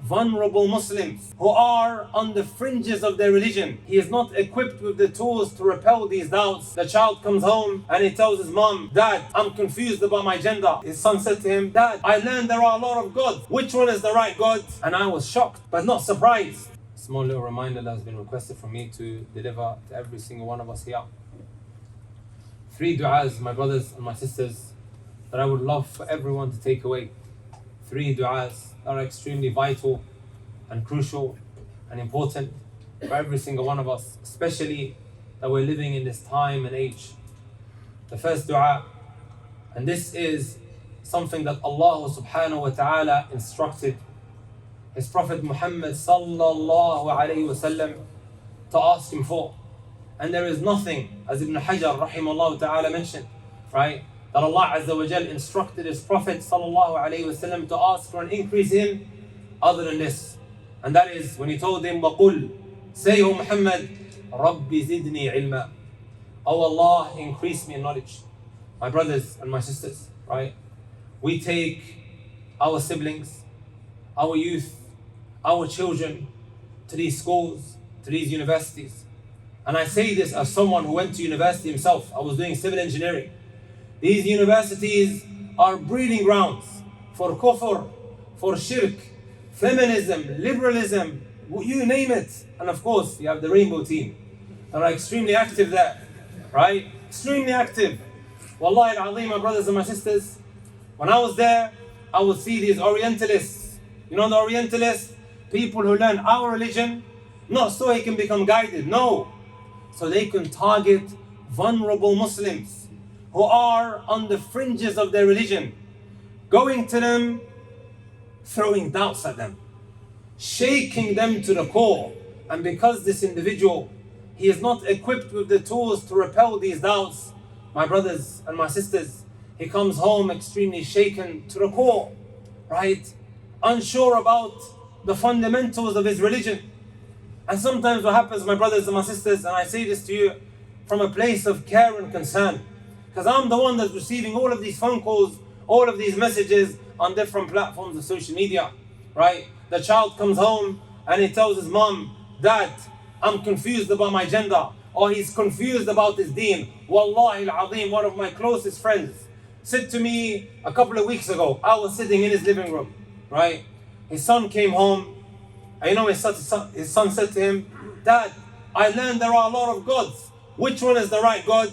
vulnerable Muslims who are on the fringes of their religion. He is not equipped with the tools to repel these doubts. The child comes home and he tells his mom, "Dad, I'm confused about my gender." His son said to him, "Dad, I learned there are a lot of gods. Which one is the right God?" And I was shocked, but not surprised. Small little reminder that has been requested from me to deliver to every single one of us here. 3 du'as, my brothers and my sisters, that I would love for everyone to take away. 3 du'as that are extremely vital and crucial and important for every single one of us, especially that we're living in this time and age. The first du'a, and this is something that Allah subhanahu wa ta'ala instructed His Prophet Muhammad sallallahu alayhi wasallam to ask him for. And there is nothing, as Ibn Hajar rahimahullah ta'ala mentioned, right, that Allah Azza wa Jal instructed His Prophet sallallahu alayhi wasallam to ask for an increase in other than this. And that is when He told him, وَقُلْ, say, O Muhammad, رَبِّ زِدْنِي عِلْمًا, O Allah, increase me in knowledge. My brothers and my sisters, right, we take our siblings, our youth, our children to these schools, to these universities. And I say this as someone who went to university himself. I was doing civil engineering. These universities are breeding grounds for kufr, for shirk, feminism, liberalism, you name it. And of course, you have the rainbow team that are extremely active there, right? Extremely active. Wallahi al-azim, my brothers and my sisters, when I was there, I would see these Orientalists. You know the Orientalists? People who learn our religion, not so he can become guided, no. So they can target vulnerable Muslims who are on the fringes of their religion, going to them, throwing doubts at them, shaking them to the core. And because this individual, he is not equipped with the tools to repel these doubts, my brothers and my sisters, he comes home extremely shaken to the core, right? Unsure about the fundamentals of his religion. And sometimes what happens, my brothers and my sisters, and I say this to you from a place of care and concern, because I'm the one that's receiving all of these phone calls, all of these messages on different platforms of social media, right? The child comes home and he tells his mom, "Dad, I'm confused about my gender," or he's confused about his deen. Wallahi al-azim, one of my closest friends said to me a couple of weeks ago, I was sitting in his living room, right? His son came home, and you know his son said to him, "Dad, I learned there are a lot of gods. Which one is the right God?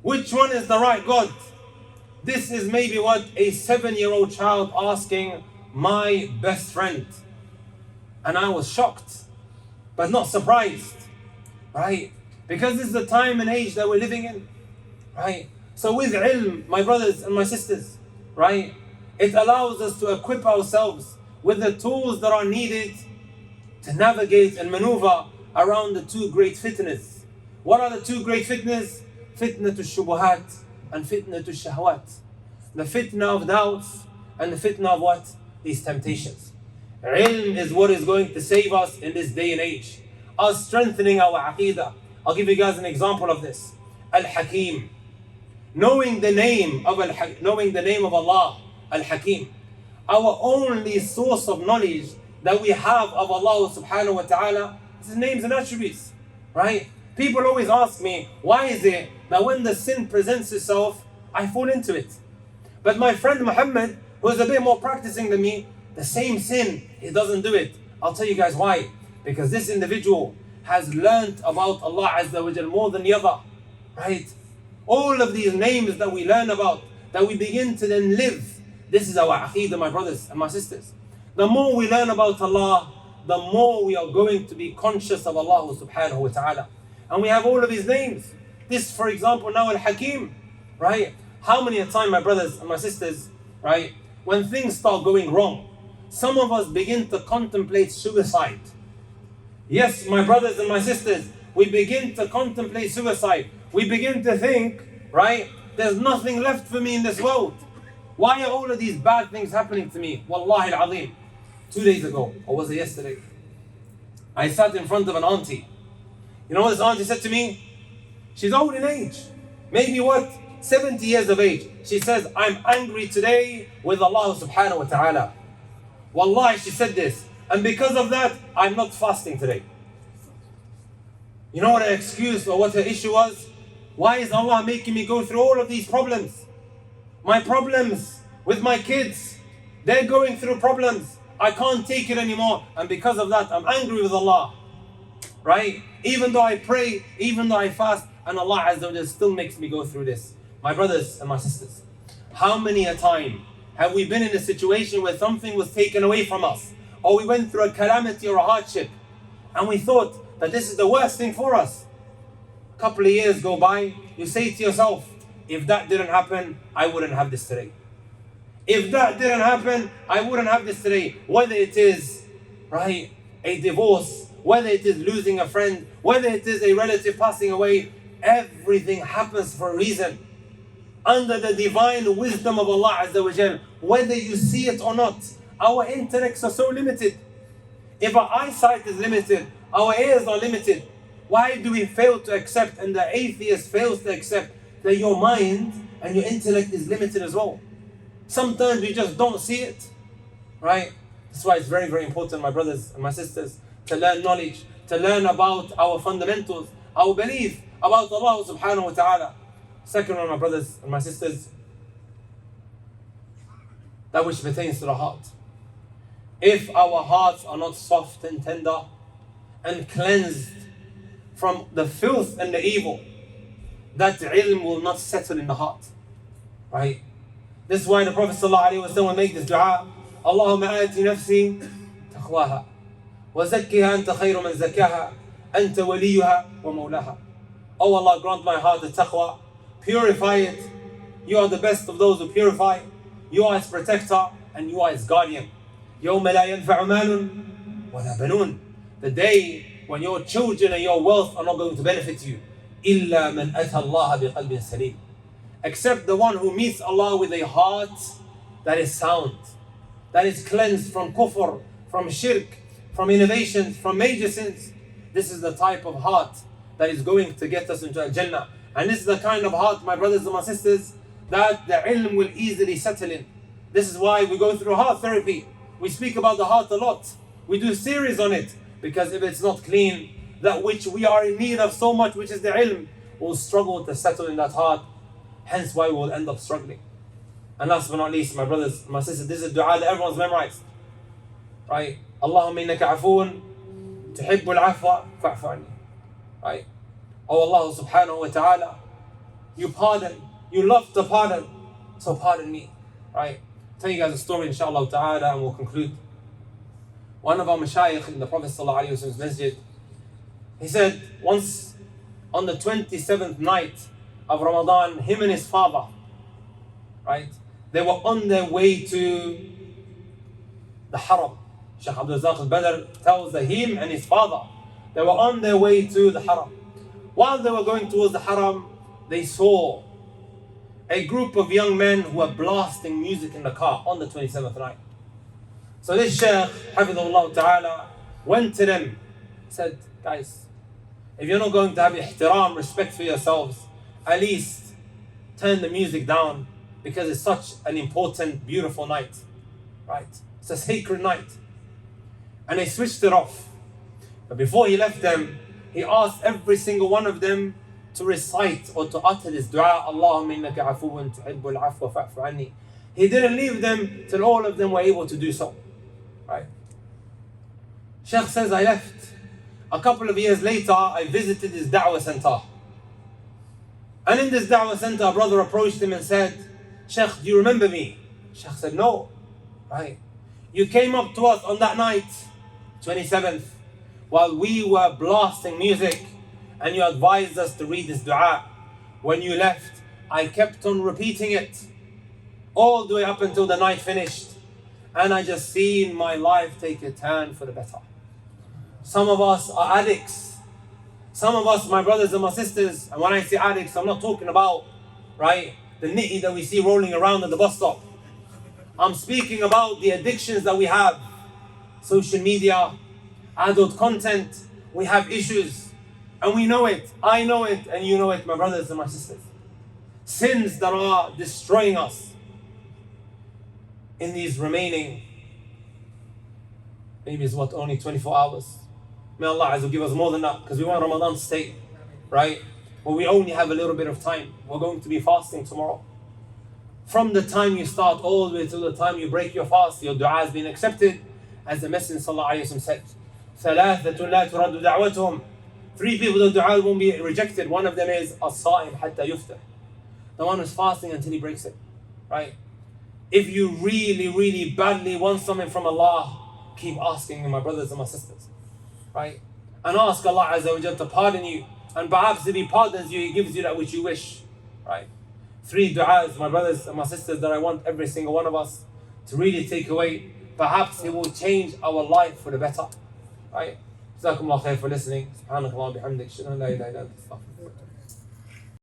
Which one is the right God?" This is maybe what a 7-year-old child asking my best friend. And I was shocked, but not surprised, right? Because this is the time and age that we're living in, right? So with ilm, my brothers and my sisters, right, it allows us to equip ourselves with the tools that are needed to navigate and maneuver around the 2 great fitnas. What are the 2 great fitnas? Fitnatul shubuhat and fitnatul shahwat. The fitna of doubts and the fitna of what? These temptations. Ilm is what is going to save us in this day and age. Us strengthening our aqidah. I'll give you guys an example of this. Al-Hakim. Knowing the name of Allah, Al-Hakim. Our only source of knowledge that we have of Allah subhanahu wa ta'ala is His names and attributes, right? People always ask me, why is it that when the sin presents itself, I fall into it? But my friend Muhammad, who is a bit more practicing than me, the same sin, he doesn't do it. I'll tell you guys why. Because this individual has learned about Allah Azza wa Jal more than the other, right? All of these names that we learn about, that we begin to then live, this is our aqidah, my brothers and my sisters. The more we learn about Allah, the more we are going to be conscious of Allah subhanahu wa ta'ala. And we have all of His names. This, for example, now Al-Hakim, right? How many a time, my brothers and my sisters, right, when things start going wrong, some of us begin to contemplate suicide. Yes, my brothers and my sisters, we begin to contemplate suicide. We begin to think, right, there's nothing left for me in this world. Why are all of these bad things happening to me? Wallahi al-azim. 2 days ago, or was it yesterday? I sat in front of an auntie. You know what this auntie said to me? She's old in age. Maybe 70 years of age. She says, "I'm angry today with Allah subhanahu wa ta'ala." Wallahi, she said this. And because of that, I'm not fasting today. You know what her excuse or what her issue was? Why is Allah making me go through all of these problems? My problems with my kids, they're going through problems. I can't take it anymore. And because of that, I'm angry with Allah. Right? Even though I pray, even though I fast, and Allah Azza wa Jalla still makes me go through this. My brothers and my sisters, how many a time have we been in a situation where something was taken away from us? Or we went through a calamity or a hardship, and we thought that this is the worst thing for us. A couple of years go by, you say to yourself, if that didn't happen, I wouldn't have this today. If that didn't happen, I wouldn't have this today. Whether it is, right, a divorce, whether it is losing a friend, whether it is a relative passing away, everything happens for a reason. Under the divine wisdom of Allah Azza wa Jal, whether you see it or not, our intellects are so limited. If our eyesight is limited, our ears are limited. Why do we fail to accept, and the atheist fails to accept, that your mind and your intellect is limited as well? Sometimes we just don't see it, right? That's why it's very, very important, my brothers and my sisters, to learn knowledge, to learn about our fundamentals, our belief about Allah subhanahu wa ta'ala. Second one, my brothers and my sisters, that which pertains to the heart. If our hearts are not soft and tender and cleansed from the filth and the evil, that ilm will not settle in the heart, right? This is why the Prophet ﷺ will make this dua: Allahumma ati nafsi taqwaha wa zakkiha anta khayru man zakkaha anta waliyuha wa mawlaha. Oh Allah, grant my heart the taqwa, purify it. You are the best of those who purify. You are its protector and you are its guardian. يوم لا ينفع مال ولا بنون. The day when your children and your wealth are not going to benefit you. إلا من أتى الله بقلب سليم. Except the one who meets Allah with a heart that is sound, that is cleansed from kufr, from shirk, from innovations, from major sins. This is the type of heart that is going to get us into Al-Jannah. And this is the kind of heart, my brothers and my sisters, that the ilm will easily settle in. This is why we go through heart therapy. We speak about the heart a lot. We do series on it, because if it's not clean, that which we are in need of so much, which is the ilm, will struggle to settle in that heart. Hence why we will end up struggling. And last but not least, my brothers and my sisters, this is a dua that everyone's memorized. Right? Allahumma innaka afoon tuhibbul afwa fa'fu anni. Right? Oh Allah subhanahu wa ta'ala, you pardon, you love to pardon, so pardon me. Right? Tell you guys a story, inshallah ta'ala, and we'll conclude. One of our mashayikh in the Prophet sallallahu alaihi wasallam's masjid, he said once on the 27th night of Ramadan, him and his father, right, they were on their way to the Haram. Shaykh Abdul Razak al-Badr tells that him and his father, they were on their way to the Haram. While they were going towards the Haram, they saw a group of young men who were blasting music in the car on the 27th night. So this Shaykh, Hafidhullah Ta'ala, went to them, said, guys, if you're not going to have ihtiram, respect for yourselves, at least turn the music down, because it's such an important, beautiful night, right? It's a sacred night. And they switched it off. But before he left them, he asked every single one of them to recite or to utter this dua, Allahumma innaka afuwun tuhibbul afwa fa'fu anni. He didn't leave them till all of them were able to do so, right? Shaykh says, I left. A couple of years later, I visited his da'wah center. And in this da'wah center, a brother approached him and said, Shaykh, do you remember me? Shaykh said, no. Right. You came up to us on that night, 27th, while we were blasting music, and you advised us to read this dua. When you left, I kept on repeating it all the way up until the night finished. And I just seen my life take a turn for the better. Some of us are addicts. Some of us, my brothers and my sisters, and when I say addicts, I'm not talking about, right, the nitty that we see rolling around at the bus stop. I'm speaking about the addictions that we have. Social media, adult content, we have issues. And we know it, I know it, and you know it, my brothers and my sisters. Sins that are destroying us in these remaining Maybe it's only 24 hours. May Allah Azza give us more than that, because we want Ramadan to stay, right? But we only have a little bit of time. We're going to be fasting tomorrow. From the time you start all the way till the time you break your fast, your dua has been accepted. As the Messenger ﷺ said, ثَلَاثَةٌ لَا تُرَدُّ دَعْوَتُهُم. 3 people the dua won't be rejected. One of them is الصائم حتى يفطر. The one who's fasting until he breaks it, right? If you really, really badly want something from Allah, keep asking, my brothers and my sisters, right? And ask Allah Azza wa Jalla to pardon you. And perhaps if He pardons you, He gives you that which you wish, right? 3 du'as, my brothers and my sisters, that I want every single one of us to really take away. Perhaps it will change our life for the better, right? Jazakumullah khair for listening. Subhanakallah bihamdik. Shukran la ilaha illa anta astaghfiruka.